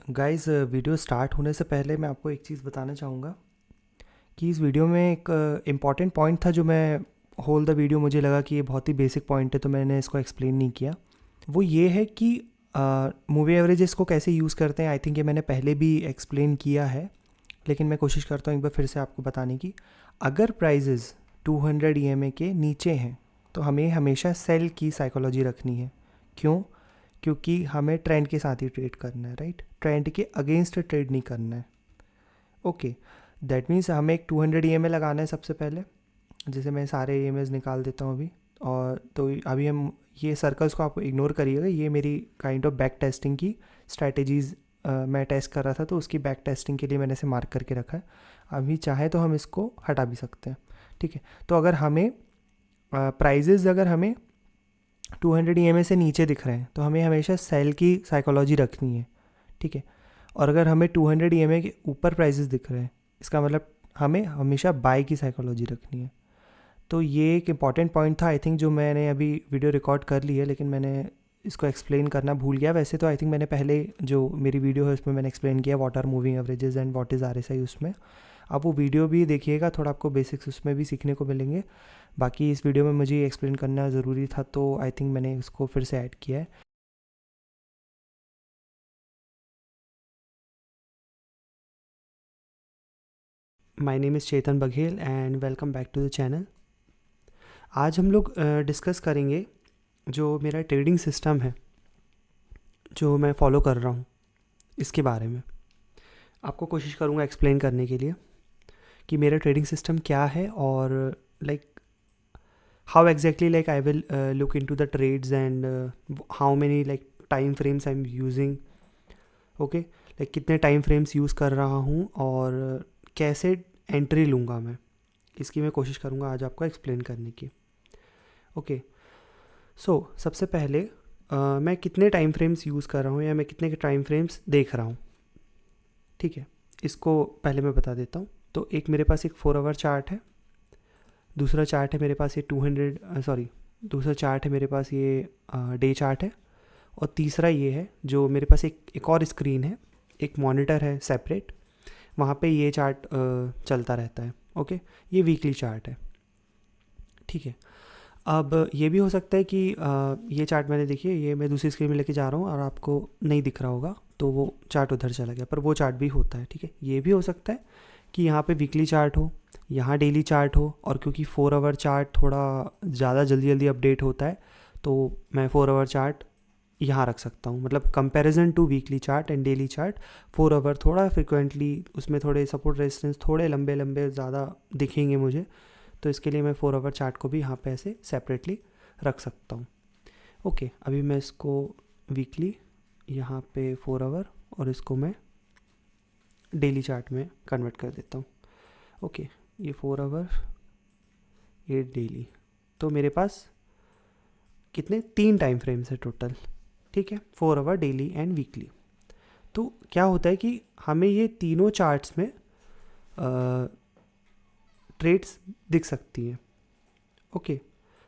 Guys, video start होने से पहले मैं आपको एक चीज़ बताना चाहूँगा कि इस वीडियो में एक इम्पॉर्टेंट पॉइंट था जो मैं होल द वीडियो मुझे लगा कि ये बहुत ही बेसिक पॉइंट है, तो मैंने इसको एक्सप्लेन नहीं किया। वो ये है कि मूवी एवरेजेस को कैसे यूज़ करते हैं। आई थिंक ये मैंने पहले भी एक्सप्लेन किया है, लेकिन मैं कोशिश करता हूँ एक बार फिर से आपको बताने की। अगर प्राइजेज़ 200 EMA के नीचे हैं तो हमें हमेशा सेल की साइकोलॉजी रखनी है। क्यों? क्योंकि हमें ट्रेंड के साथ ही ट्रेड करना है, राइट? ट्रेंड के अगेंस्ट ट्रेड नहीं करना है। ओके, दैट मीन्स हमें एक 200 EMA लगाना है सबसे पहले। जैसे मैं सारे EMAs निकाल देता हूँ अभी। और तो अभी हम ये सर्कल्स को आप इग्नोर करिएगा, ये मेरी काइंड ऑफ बैक टेस्टिंग की स्ट्रैटेजीज़ मैं टेस्ट कर रहा था, तो उसकी बैक टेस्टिंग के लिए मैंने इसे मार्क करके रखा है। अभी चाहे तो हम इसको हटा भी सकते हैं, ठीक है? तो अगर हमें प्राइजेज़ अगर हमें 200 EMA से नीचे दिख रहे हैं तो हमें हमेशा सेल की साइकोलॉजी रखनी है, ठीक है? और अगर हमें 200 EMA के ऊपर प्राइसेस दिख रहे हैं, इसका मतलब हमें हमेशा बाय की साइकोलॉजी रखनी है। तो ये एक इम्पॉर्टेंट पॉइंट था, आई थिंक, जो मैंने अभी वीडियो रिकॉर्ड कर ली है, लेकिन मैंने इसको एक्सप्लेन करना भूल गया। वैसे तो आई थिंक मैंने पहले जो मेरी वीडियो है उसमें मैंने एक्सप्लेन किया what are moving averages and what is RSI उसमें। आप वो वीडियो भी देखिएगा, थोड़ा आपको बेसिक्स उसमें भी सीखने को मिलेंगे। बाकी इस वीडियो में मुझे एक्सप्लेन करना ज़रूरी था, तो आई थिंक मैंने इसको फिर से ऐड किया है। My name is Chetan Baghel and welcome back to the channel. आज हम लोग डिस्कस करेंगे जो मेरा ट्रेडिंग सिस्टम है जो मैं फॉलो कर रहा हूँ, इसके बारे में आपको कोशिश करूँगा एक्सप्लेन करने के लिए कि मेरा ट्रेडिंग सिस्टम क्या है और like how exactly like I will look into the trades and how many like time frames I am using. Okay, like कितने टाइम फ्रेम्स यूज़ कर रहा हूँ और कैसे एंट्री लूँगा मैं, इसकी मैं कोशिश करूँगा आज आपको एक्सप्लेन करने की। ओके, सो सबसे पहले मैं कितने टाइम फ्रेम्स यूज़ कर रहा हूँ या मैं कितने के टाइम फ्रेम्स देख रहा हूँ, ठीक है? इसको पहले मैं बता देता हूँ। तो एक मेरे पास एक 4 आवर चार्ट है, दूसरा चार्ट है मेरे पास ये 200 चार्ट है मेरे पास ये डे चार्ट है, और तीसरा ये है जो मेरे पास एक और स्क्रीन है, एक मॉनिटर है सेपरेट, वहाँ पे ये चार्ट चलता रहता है। ओके, ये वीकली चार्ट है, ठीक है? अब ये भी हो सकता है कि ये चार्ट मैंने देखिए ये मैं दूसरी स्क्रीन में लेके जा रहा हूँ और आपको नहीं दिख रहा होगा, तो वो चार्ट उधर चला गया, पर वो चार्ट भी होता है, ठीक है? ये भी हो सकता है कि यहाँ पे वीकली चार्ट हो, यहाँ डेली चार्ट हो, और क्योंकि 4 आवर चार्ट थोड़ा ज़्यादा जल्दी जल्दी अपडेट होता है, तो मैं 4 आवर चार्ट यहाँ रख सकता हूँ। मतलब comparison to weekly chart and daily chart, 4 hour थोड़ा फ्रिक्वेंटली उसमें थोड़े सपोर्ट रेजिस्टेंस थोड़े लंबे लंबे ज़्यादा दिखेंगे मुझे, तो इसके लिए मैं 4 आवर चार्ट को भी यहाँ पे ऐसे सेपरेटली रख सकता हूँ। ओके, अभी मैं इसको वीकली यहाँ पे 4 आवर और इसको मैं डेली चार्ट में कन्वर्ट कर देता हूँ। ओके, ये 4 आवर, ये डेली, तो मेरे पास कितने 3 टाइम फ्रेम्स है टोटल, ठीक है? 4 आवर, डेली एंड वीकली। तो क्या होता है कि हमें ये तीनों चार्ट्स में ट्रेड्स दिख सकती हैं। ओके,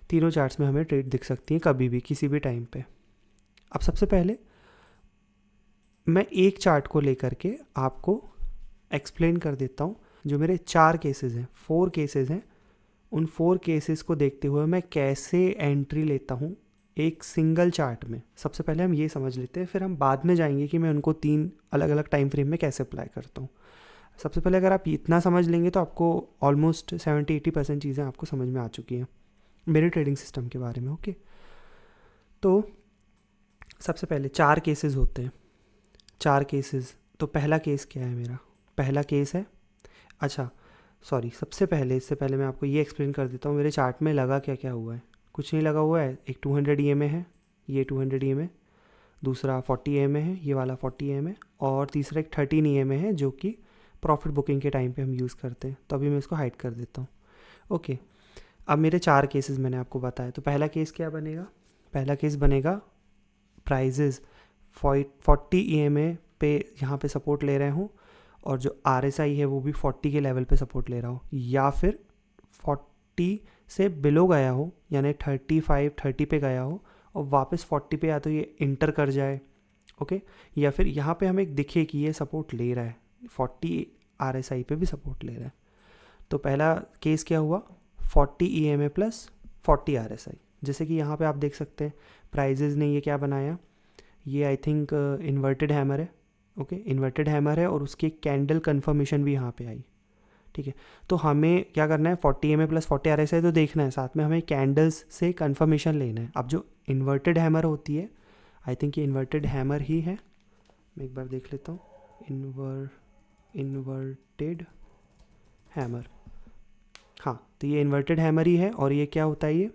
तीनों चार्ट्स में हमें ट्रेड दिख सकती हैं कभी भी किसी भी टाइम पे। अब सबसे पहले मैं एक चार्ट को लेकर के आपको एक्सप्लेन कर देता हूँ। जो मेरे 4 केसेस हैं, 4 केसेस हैं, उन 4 केसेस को देखते हुए मैं कैसे एंट्री लेता हूँ एक सिंगल चार्ट में। सबसे पहले हम ये समझ लेते हैं, फिर हम बाद में जाएंगे कि मैं उनको 3 अलग अलग टाइम फ्रेम में कैसे अप्लाई करता हूँ। सबसे पहले अगर आप इतना समझ लेंगे तो आपको ऑलमोस्ट 70-80% चीज़ें आपको समझ में आ चुकी हैं मेरे ट्रेडिंग सिस्टम के बारे में। ओके, तो सबसे पहले 4 केसेस होते हैं, 4 केसेस। तो पहला केस क्या है मेरा? पहला केस है, अच्छा सॉरी, सबसे पहले इससे पहले मैं आपको ये एक्सप्लेन कर देता हूँ मेरे चार्ट में लगा क्या क्या हुआ है। कुछ नहीं लगा हुआ है। एक 200 EMA है, ये 200 EMA, दूसरा 40 EMA है, ये वाला 40 EMA, और तीसरा एक 13 EMA है जो कि प्रॉफिट बुकिंग के टाइम पे हम यूज़ करते हैं। तो अभी मैं इसको हाइड कर देता हूँ। ओके, अब मेरे 4 केसेस मैंने आपको बताया। तो पहला केस क्या बनेगा? पहला केस बनेगा प्राइजेज़ 40 EMA पे यहाँ पे सपोर्ट ले रहे हूँ, और जो RSI है वो भी 40 के लेवल पे सपोर्ट ले रहा हूँ, या फिर 40 से बिलो गया हो, यानी 35-30 पे गया हो और वापस 40 पे या तो ये इंटर कर जाए ओके, या फिर यहाँ पे हमें दिखे कि ये सपोर्ट ले रहा है, 40 RSI पे भी सपोर्ट ले रहा है। तो पहला केस क्या हुआ, 40 EMA प्लस 40 RSI। जैसे कि यहाँ पे आप देख सकते हैं प्राइजेज ने ये क्या बनाया, ये आई थिंक इन्वर्टेड हैमर है। ओके, इन्वर्टेड हैमर है और उसकी एक कैंडल कन्फर्मेशन भी यहाँ पे आई। ठीक है, तो हमें क्या करना है, 40 EMA प्लस 40 RSI तो देखना है, साथ में हमें कैंडल्स से कन्फर्मेशन लेना है। अब जो इन्वर्टेड हैमर होती है, आई थिंक ये इन्वर्टेड हैमर ही है, मैं एक बार देख लेता हूँ, इन्वर्टेड हैमर, हाँ, तो ये इन्वर्टेड हैमर ही है। और ये क्या होता है, ये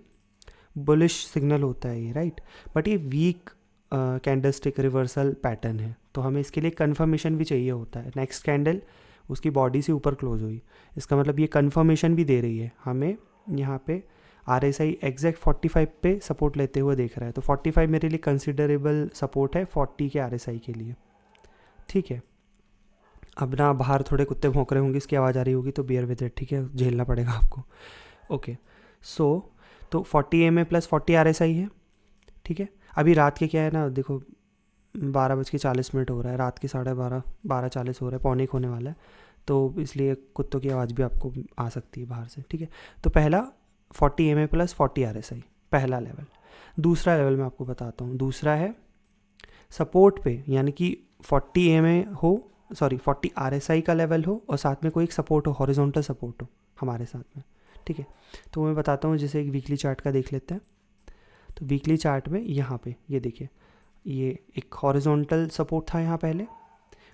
बुलिश सिग्नल होता है ये, राइट, बट ये वीक कैंडलस्टिक रिवर्सल पैटर्न है, तो हमें इसके लिए कंफर्मेशन भी चाहिए होता है। नेक्स्ट कैंडल उसकी बॉडी से ऊपर क्लोज हुई, इसका मतलब ये कंफर्मेशन भी दे रही है हमें। यहाँ पे RSI एग्जैक्ट 45 पे सपोर्ट लेते हुए देख रहा है, तो 45 मेरे लिए कंसिडरेबल सपोर्ट है 40 के RSI के लिए। ठीक है, अब ना बाहर थोड़े कुत्ते भौंक रहे होंगे, इसकी आवाज़ आ रही होगी, तो बियर विद इट, ठीक है, झेलना पड़ेगा आपको। ओके, सो तो 40 EMA प्लस 40 RSI है। ठीक है, अभी रात के क्या है ना, देखो 12:40 हो रहा है, रात के 12:30 हो रहा है, 12:45 होने वाला है, तो इसलिए कुत्तों की आवाज़ भी आपको आ सकती है बाहर से। ठीक है, तो पहला 40 EMA प्लस 40 RSI पहला लेवल। दूसरा लेवल मैं आपको बताता हूँ, दूसरा है सपोर्ट पे, यानी कि 40 EMA हो, 40 RSI का लेवल हो और साथ में कोई एक सपोर्ट हो, हॉरिजॉन्टल सपोर्ट हो हमारे साथ में। ठीक है, तो मैं बताता हूँ, जैसे एक वीकली चार्ट का देख लेते हैं। तो वीकली चार्ट में यहाँ पे ये देखिए, ये एक हॉरिजॉन्टल सपोर्ट था यहाँ पहले,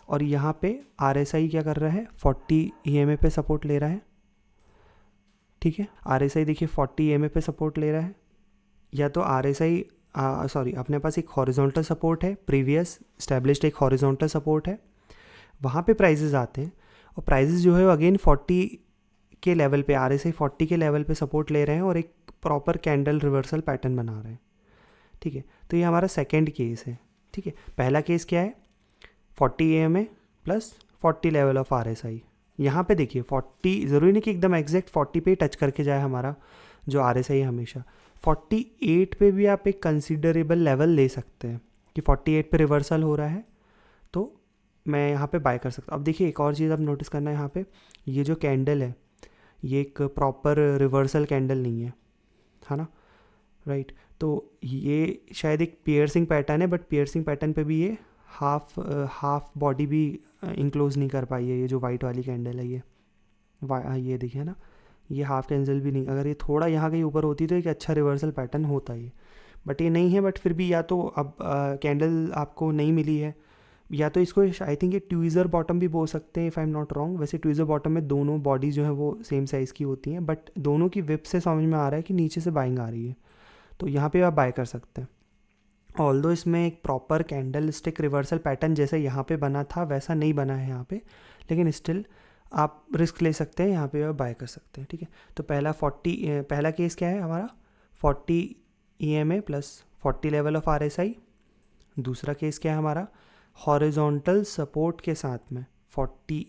और यहाँ पे RSI क्या कर रहा है, 40 EMA पे सपोर्ट ले रहा है। ठीक है, RSI देखिए 40 EMA पे सपोर्ट ले रहा है, या तो RSI अपने पास एक हॉरिजॉन्टल सपोर्ट है, प्रीवियस स्टैब्लिश्ड एक हॉरिजॉन्टल सपोर्ट है, वहाँ पे प्राइजेस आते हैं, और प्राइजेस जो है वो अगेन 40 के लेवल पे, RSI 40 के लेवल पे सपोर्ट ले रहे हैं और एक प्रॉपर कैंडल रिवर्सल पैटर्न बना रहे हैं। ठीक है, तो ये हमारा सेकंड केस है। ठीक है, पहला केस क्या है, 40 EMA plus 40 level off RSI। यहाँ पे देखिए 40, ज़रूरी नहीं कि एकदम एग्जैक्ट 40 पे टच करके जाए हमारा जो RSI है, हमेशा 48 पे भी आप एक कंसिडरेबल लेवल ले सकते हैं कि 48 पे रिवर्सल हो रहा है, तो मैं यहाँ पे बाय कर सकता हूँ। अब देखिए एक और चीज़ अब नोटिस करना है, यहाँ पे ये जो कैंडल है ये एक प्रॉपर रिवर्सल कैंडल नहीं है ना, राइट। तो ये शायद एक पियर्सिंग पैटर्न है, बट पियर्सिंग पैटर्न पे भी ये हाफ बॉडी भी इंक्लोज नहीं कर पाई है। ये जो वाइट वाली कैंडल है, ये देखिए ना, ये हाफ कैंडल भी नहीं, अगर ये थोड़ा यहाँ कहीं ऊपर होती तो एक अच्छा रिवर्सल पैटर्न होता है, बट ये नहीं है। बट फिर भी या तो अब कैंडल आपको नहीं मिली है, या तो इसको आई थिंक ये ट्वीज़र बॉटम भी बोल सकते हैं, if I am not wrong. वैसे ट्वीज़र बॉटम में दोनों बॉडी जो है वो सेम साइज़ की होती हैं, बट दोनों की विप से समझ में आ रहा है कि नीचे से बाइंग आ रही है, तो यहाँ पे आप बाय कर सकते हैं। ऑल्दो इसमें एक proper candle stick reversal pattern जैसे यहाँ पे बना था वैसा नहीं बना है यहाँ पे, लेकिन स्टिल आप रिस्क ले सकते हैं, यहाँ पे आप बाय कर सकते हैं। ठीक है, तो पहला केस क्या है हमारा, 40 EMA plus 40 level off RSI। दूसरा केस क्या है हमारा, हॉरिजॉन्टल सपोर्ट के साथ में 40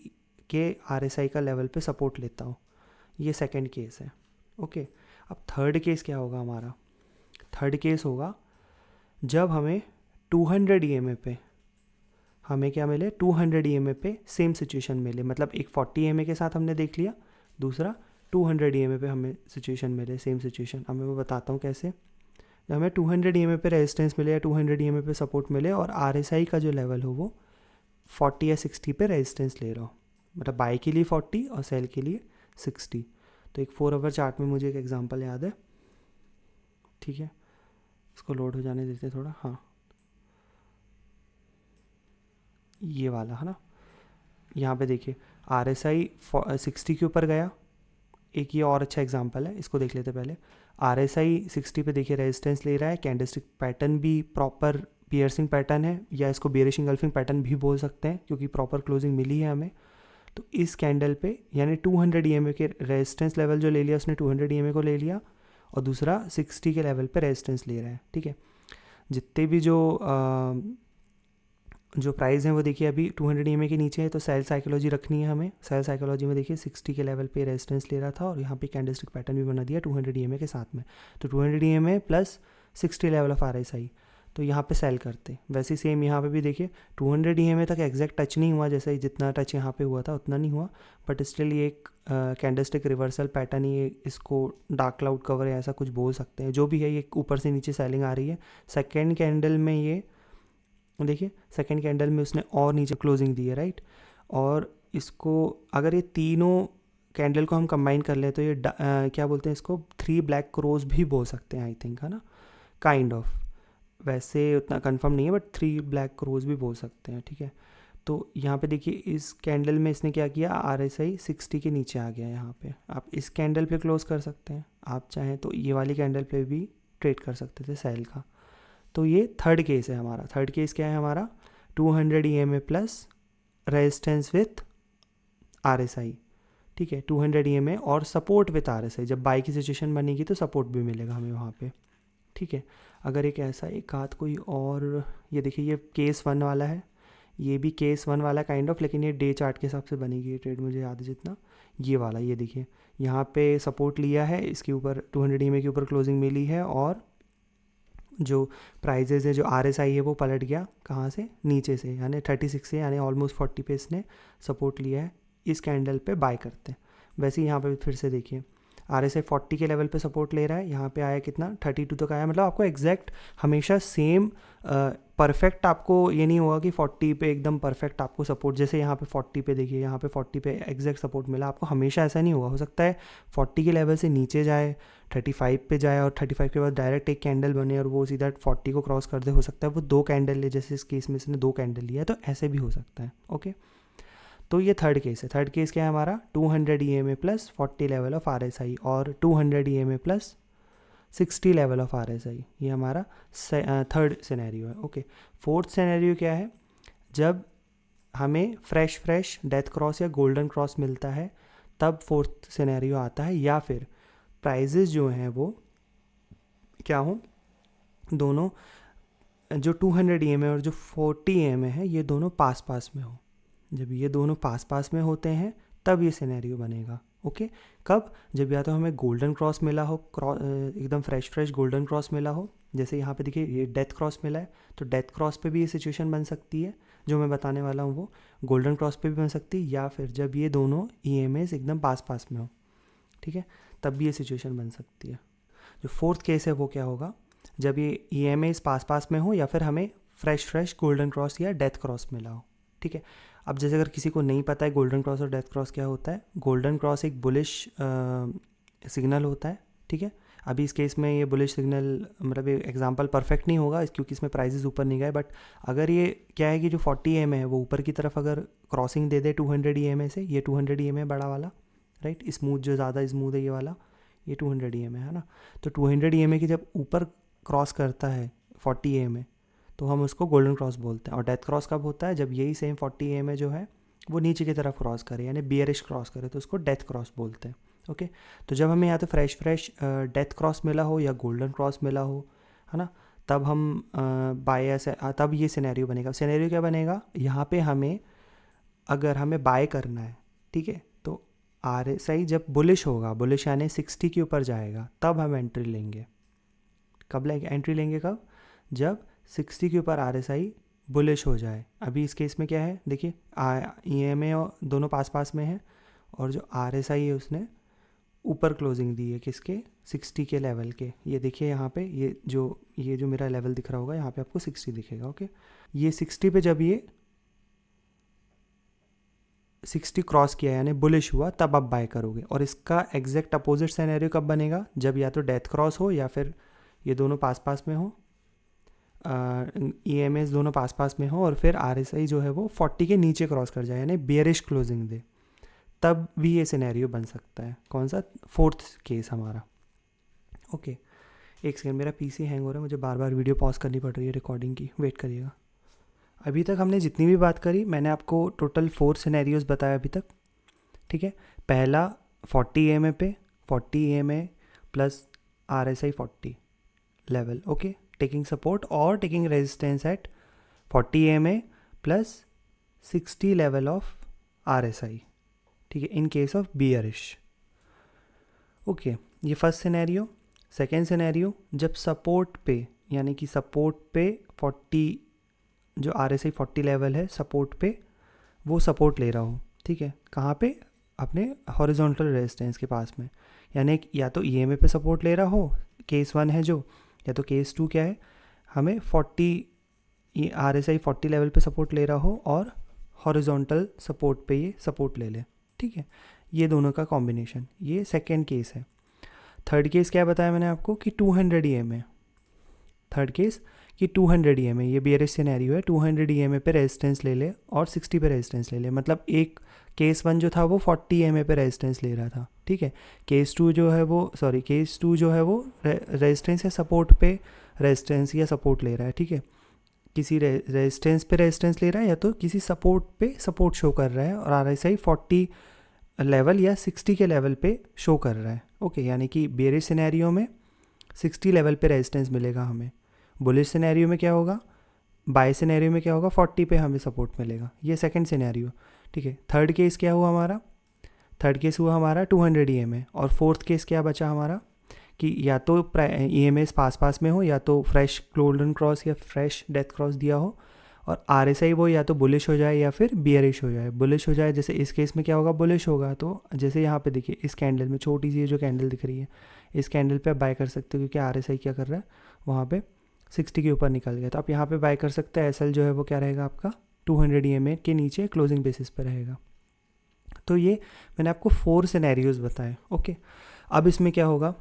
के RSI का लेवल पे सपोर्ट लेता हूँ, ये सेकंड केस है। ओके, अब थर्ड केस क्या होगा हमारा, थर्ड केस होगा जब हमें 200 EMA पे हमें क्या मिले, 200 EMA पे सेम सिचुएशन मिले, मतलब एक 40 EMA के साथ हमने देख लिया, दूसरा 200 EMA पे हमें सिचुएशन मिले, सेम सिचुएशन। अब मैं बताता हूँ कैसे। जब हमें 200 EMA पे रेजिस्टेंस मिले या 200 EMA पे सपोर्ट मिले और RSI का जो लेवल हो वो 40 या 60 पे रेजिस्टेंस ले रहा हो, मतलब बाई के लिए 40 और सेल के लिए 60। तो एक 4 आवर चार्ट में मुझे एक एग्जांपल याद है, ठीक है, इसको लोड हो जाने देते थोड़ा, हाँ ये वाला है ना, यहाँ पे देखिए RSI 60 के ऊपर गया। एक ये और अच्छा एग्जांपल है, इसको देख लेते पहले। RSI 60 पे देखिए रेजिस्टेंस ले रहा है, कैंडलस्टिक पैटर्न भी प्रॉपर पियर्सिंग पैटर्न है, या इसको बेरिश इंगल्फिंग पैटर्न भी बोल सकते हैं क्योंकि प्रॉपर क्लोजिंग मिली है हमें। तो इस कैंडल पे यानी 200 EMA के रेजिस्टेंस लेवल जो ले लिया उसने, 200 EMA को ले लिया, और दूसरा 60 के लेवल पे रेजिस्टेंस ले रहा है। ठीक है, जितने भी जो प्राइस हैं वो देखिए अभी 200 EMA के नीचे है, तो सेल साइकोलॉजी रखनी है हमें। सेल साइकोलॉजी में देखिए 60 के लेवल पे रेजिस्टेंस ले रहा था और यहाँ पे कैंडलस्टिक पैटर्न भी बना दिया 200 EMA के साथ में। तो 200 EMA plus 60 level off RSI, तो यहाँ पे सेल करते। वैसे सेम यहाँ पे भी देखिए 200 EMA तक एग्जैक्ट टच नहीं हुआ, जैसे जितना टच यहाँ पे हुआ था उतना नहीं हुआ, बट स्टिल ये एक कैंडलस्टिक रिवर्सल पैटर्न, ये इसको डार्क क्लाउड कवर या ऐसा कुछ बोल सकते हैं, जो भी है। ये ऊपर से नीचे सेलिंग आ रही है। सेकेंड कैंडल में ये देखिए, सेकेंड कैंडल में उसने और नीचे क्लोजिंग दी है, राइट। और इसको अगर ये तीनों कैंडल को हम कंबाइन कर लें तो ये क्या बोलते हैं इसको, 3 ब्लैक क्रोज भी बोल सकते हैं आई थिंक, है ना, काइंड ऑफ। वैसे उतना कंफर्म नहीं है बट 3 ब्लैक क्रोज भी बोल सकते हैं, ठीक है। तो यहाँ पे देखिए इस कैंडल में इसने क्या किया, RSI 60 के नीचे आ गया। यहाँ पे आप इस कैंडल पे क्लोज कर सकते हैं, आप चाहें तो ये वाली कैंडल पे भी ट्रेड कर सकते थे सेल का। तो ये थर्ड केस है हमारा। थर्ड केस क्या है हमारा, 200 EMA plus resistance with RSI, ठीक है, 200 EMA और सपोर्ट विथ RSI। जब बाई की सिचुएशन बनेगी तो सपोर्ट भी मिलेगा हमें वहाँ पे, ठीक है। अगर एक ऐसा एक आध कोई और, ये देखिए ये केस 1 वाला है, ये भी केस 1 वाला काइंड ऑफ, लेकिन ये डे चार्ट के हिसाब से बनेगी ये ट्रेड, मुझे याद है जितना। ये वाला, ये देखिए यहाँ पे सपोर्ट लिया है, इसके ऊपर 200 EMA के ऊपर क्लोजिंग मिली है, और जो प्राइजेज है, जो RSI है वो पलट गया कहाँ से, नीचे से, यानी 36 से, यानी ऑलमोस्ट 40 पे इसने सपोर्ट लिया है। इस कैंडल पे बाय करते हैं। वैसे ही यहाँ पे फिर से देखिए RSI 40 के लेवल पे सपोर्ट ले रहा है, यहाँ पे आया कितना, 32 तक आया। मतलब आपको एग्जैक्ट हमेशा सेम परफेक्ट आपको ये नहीं होगा कि 40 पे एकदम परफेक्ट आपको सपोर्ट, जैसे यहाँ पे 40 पे देखिए, यहाँ पे 40 पे एग्जैक्ट सपोर्ट मिला आपको, हमेशा ऐसा नहीं होगा। हो सकता है 40 के लेवल से नीचे जाए, 35 पे जाए, और 35 के बाद डायरेक्ट एक कैंडल बने और वो सीधा 40 को क्रॉस कर दे। हो सकता है वो 2 कैंडल ले, जैसे इस केस में इसने 2 कैंडल लिया है, तो ऐसे भी हो सकता है, ओके। तो ये थर्ड केस है। थर्ड केस क्या है हमारा, 200 EMA plus 40 level off RSI और 200 EMA plus 60 level off RSI, ये हमारा थर्ड सिनेरियो है, ओके। फोर्थ सिनेरियो क्या है, जब हमें फ्रेश डेथ क्रॉस या गोल्डन क्रॉस मिलता है, तब फोर्थ सिनेरियो आता है। या फिर प्राइजेस जो हैं वो क्या हो, दोनों जो 200 EMA और जो 40 EMA है, ये दोनों पास पास में हो। जब ये दोनों पास पास में होते हैं तब ये सिनेरियो बनेगा, ओके। कब, जब या तो हमें गोल्डन क्रॉस मिला हो, एकदम फ्रेश गोल्डन क्रॉस मिला हो, जैसे यहाँ पे देखिए ये डेथ क्रॉस मिला है, तो डेथ क्रॉस पे भी ये सिचुएशन बन सकती है जो मैं बताने वाला हूँ, वो गोल्डन क्रॉस पे भी बन सकती है। या फिर जब ये दोनों EMAs एकदम पास पास में हो, ठीक है, तब भी ये सिचुएशन बन सकती है। जो फोर्थ केस है वो क्या होगा, जब ये EMAs पास पास में हो या फिर हमें फ्रेश गोल्डन क्रॉस या डेथ क्रॉस मिला हो, ठीक है। अब जैसे अगर किसी को नहीं पता है गोल्डन क्रॉस और डेथ क्रॉस क्या होता है, गोल्डन क्रॉस एक बुलिश सिग्नल होता है, ठीक है। अभी इस केस में ये बुलिश सिग्नल, मतलब ये एग्जांपल परफेक्ट नहीं होगा क्योंकि इसमें प्राइजेस ऊपर नहीं गए, बट अगर ये क्या है कि जो 40 EMA है वो ऊपर की तरफ अगर क्रॉसिंग दे दे 200 EMA से, ये 200 EMA बड़ा वाला, राइट, स्मूथ, जो ज़्यादा स्मूथ है ये वाला, ये 200 EMA है ना। तो 200 EMA की जब ऊपर क्रॉस करता है 40 EMA, तो हम उसको गोल्डन क्रॉस बोलते हैं। और डेथ क्रॉस कब होता है, जब यही सेम 40 EMA जो है वो नीचे की तरफ क्रॉस करे, यानी बियरिश क्रॉस करे, तो उसको डेथ क्रॉस बोलते हैं, ओके। तो जब हमें या तो फ्रेश डेथ क्रॉस मिला हो या गोल्डन क्रॉस मिला हो, है ना, तब हम बाय से, तब ये सिनेरियो बनेगा। सिनेरियो क्या बनेगा, यहाँ पे हमें, अगर हमें बाय करना है, ठीक है, तो RSI जब बुलिश होगा, बुलिश यानी 60 के ऊपर जाएगा, तब हम एंट्री लेंगे। कब लेंगे एंट्री लेंगे, कब, जब 60 के ऊपर RSI बुलिश हो जाए। अभी इस केस में क्या है, देखिए EMA दोनों पास पास में है, और जो RSI है उसने ऊपर क्लोजिंग दी है किसके, 60 के लेवल के। ये देखिए यहाँ पे ये जो मेरा लेवल दिख रहा होगा, यहाँ पे आपको 60 दिखेगा, ओके। ये 60 पे जब ये 60 क्रॉस किया यानी बुलिश हुआ, तब आप बाय करोगे। और इसका एग्जैक्ट अपोजिट सिनेरियो कब बनेगा, जब या तो डेथ क्रॉस हो या फिर ये दोनों पास पास में हो, EMAs दोनों पास पास में हो, और फिर RSI जो है वो 40 के नीचे क्रॉस कर जाए, यानी बियरिश क्लोजिंग दे, तब भी ये सिनेरियो बन सकता है। कौन सा, फोर्थ केस हमारा, ओके। एक सेकंड, मेरा PC हैंग हो रहा है, मुझे बार बार वीडियो पॉज करनी पड़ रही है रिकॉर्डिंग की, वेट करिएगा। अभी तक हमने जितनी भी बात करी, मैंने आपको टोटल 4 सिनेरियोज बताया अभी तक, ठीक है। पहला 40 EMA पे, 40 EMA plus RSI 40 level, okay, taking support और taking resistance at 40 EMA plus 60 level off RSI, ठीक है, in case of bearish, okay. ये फर्स्ट सिनेरियो। सेकेंड सिनेरियो, जब सपोर्ट पे यानी कि सपोर्ट पे 40, जो RSI 40 लेवल है सपोर्ट पे, वो सपोर्ट ले रहा हो, ठीक है, कहाँ पे, अपने हॉरिजॉन्टल रेजिस्टेंस के पास में, यानी या तो EMA पे सपोर्ट ले रहा हो, केस 1 है जो, या तो केस 2 क्या है, हमें 40 RSI 40 लेवल पे सपोर्ट ले रहा हो और हॉरिजॉन्टल सपोर्ट पे ये सपोर्ट ले ले, ठीक है, ये दोनों का कॉम्बिनेशन, ये सेकेंड केस है। थर्ड केस क्या बताया मैंने आपको कि 200 EMA, थर्ड केस कि 200 EMA, ये बेयरिश सिनेरियो है, 200 EMA पे रेजिस्टेंस ले ले और 60 पे रेजिस्टेंस ले ले, मतलब एक केस 1 जो था वो 40 EMA पे रेजिस्टेंस ले रहा था, ठीक है, केस 2 जो है वो रेजिस्टेंस या सपोर्ट पे रेजिस्टेंस या सपोर्ट ले रहा है, ठीक है, किसी रेजिस्टेंस पे रेजिस्टेंस ले रहा है या तो किसी सपोर्ट पे सपोर्ट शो कर रहा है, और RSI 40 लेवल या 60 के लेवल पे शो कर रहा है, ओके, यानी कि बेयरिश सिनेरियो में 60 लेवल पे रेजिस्टेंस मिलेगा हमें, बुलिश सिनेरियो में क्या होगा, बाय सिनेरियो में क्या होगा, 40 पे हमें सपोर्ट मिलेगा, ये सेकंड सिनेरियो, ठीक है। थर्ड केस क्या हुआ हमारा, थर्ड केस हुआ हमारा 200 EMA, और फोर्थ केस क्या बचा हमारा कि या तो EMAs पास में हो, या तो फ्रेश गोल्डन क्रॉस या फ्रेश डेथ क्रॉस दिया हो, और RSI वो या तो बुलिश हो जाए या फिर बियरिश हो जाए। बुलिश हो जाए जैसे इस केस में क्या होगा, बुलिश होगा तो जैसे यहाँ पे देखिए इस कैंडल में छोटी सी जो कैंडल दिख रही है, इस कैंडल पे आप बाय कर सकते हो, क्योंकि RSI क्या कर रहा है, वहाँ पे 60 के ऊपर निकल गया, तो आप यहाँ पे बाय कर सकते हैं। SL जो है वो क्या रहेगा आपका 200 EMA के नीचे क्लोजिंग बेसिस पर रहेगा। तो ये मैंने आपको 4 सिनेरियोज़ बताए, ओके। अब इसमें क्या होगा,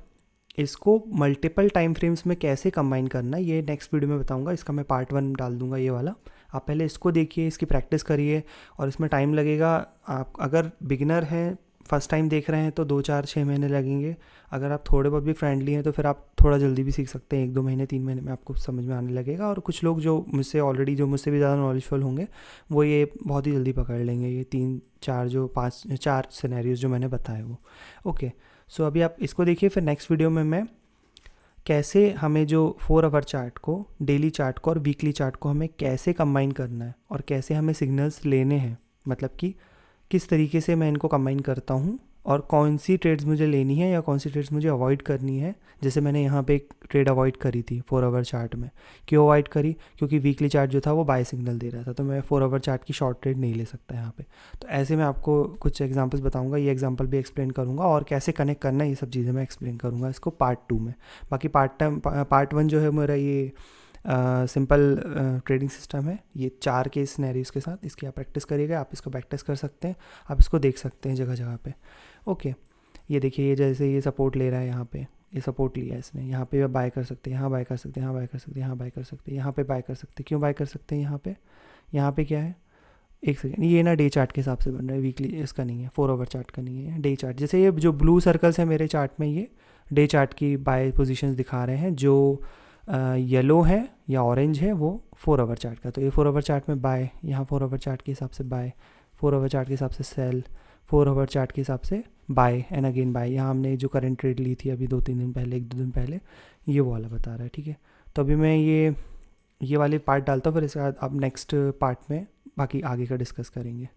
इसको मल्टीपल टाइम फ्रेम्स में कैसे कंबाइन करना है ये नेक्स्ट वीडियो में बताऊंगा, इसका मैं पार्ट 1 डाल दूंगा ये वाला। आप पहले इसको देखिए, इसकी प्रैक्टिस करिए, और इसमें टाइम लगेगा। आप अगर बिगिनर हैं, फर्स्ट टाइम देख रहे हैं तो 2-4-6 महीने लगेंगे। अगर आप थोड़े बहुत भी फ्रेंडली हैं तो फिर आप थोड़ा जल्दी भी सीख सकते हैं, 1-2 महीने 3 महीने में आपको समझ में आने लगेगा। और कुछ लोग जो मुझसे ऑलरेडी, जो मुझसे भी ज़्यादा नॉलेजफुल होंगे, वो ये बहुत ही जल्दी पकड़ लेंगे, ये 4 सिनेरियोज़ जो मैंने बताए वो, ओके। सो अभी आप इसको देखिए, फिर नेक्स्ट वीडियो में मैं कैसे हमें जो 4 आवर चार्ट को, डेली चार्ट को और वीकली चार्ट को हमें कैसे कंबाइन करना है, और कैसे हमें सिग्नल्स लेने हैं, मतलब कि किस तरीके से मैं इनको कंबाइन करता हूँ, और कौन सी ट्रेड्स मुझे लेनी है या कौन सी ट्रेड्स मुझे अवॉइड करनी है। जैसे मैंने यहाँ पे एक ट्रेड अवॉइड करी थी 4 आवर चार्ट में। क्यों अवॉइड करी, क्योंकि वीकली चार्ट जो था वो बाय सिग्नल दे रहा था, तो मैं 4 आवर चार्ट की शॉर्ट ट्रेड नहीं ले सकता यहाँ पे। तो ऐसे मैं आपको कुछ एग्जांपल्स बताऊंगा, ये एग्जांपल भी एक्सप्लेन करूंगा, और कैसे कनेक्ट करना है ये सब चीज़ें मैं एक्सप्लेन करूंगा इसको पार्ट 2 में। बाकी पार्ट 1 जो है मेरा ये सिंपल ट्रेडिंग सिस्टम है, ये 4 केस सिनेरियोज़ के साथ, इसकी आप प्रैक्टिस करिएगा, आप इसको बैक टेस्ट कर सकते हैं, आप इसको देख सकते हैं जगह जगह पे, ओके। ये देखिए, ये जैसे ये सपोर्ट ले रहा है, यहाँ पे ये सपोर्ट लिया है इसने, यहाँ पे बाय कर सकते हैं, यहाँ बाय कर सकते हैं, यहाँ बाय कर सकते हैं, यहाँ बाय कर सकते हैं, यहाँ पे बाय कर सकते हैं। क्यों बाय कर सकते हैं यहाँ पे क्या है, एक सेकेंड, ये ना डे चार्ट के हिसाब से बन रहा है, वीकली इसका नहीं है, 4 आवर चार्ट का नहीं है, डे चार्ट। जैसे ये जो ब्लू सर्कल्स है मेरे चार्ट में, ये डे चार्ट की बाय पोजीशंस दिखा रहे हैं, जो येलो है या ऑरेंज है वो 4 आवर चार्ट का। तो ये 4 आवर चार्ट में बाय, यहाँ 4 आवर चार्ट के हिसाब से बाय, 4 आवर चार्ट के हिसाब से सेल, 4 आवर चार्ट के हिसाब से बाय एंड अगेन बाय। यहाँ हमने जो करंट ट्रेड ली थी अभी 2-3 दिन पहले, 1-2 दिन पहले, ये वो वाला बता रहा है, ठीक है। तो अभी मैं ये वाले पार्ट डालता हूँ, फिर इसके बाद अब नेक्स्ट पार्ट में बाकी आगे का डिस्कस करेंगे।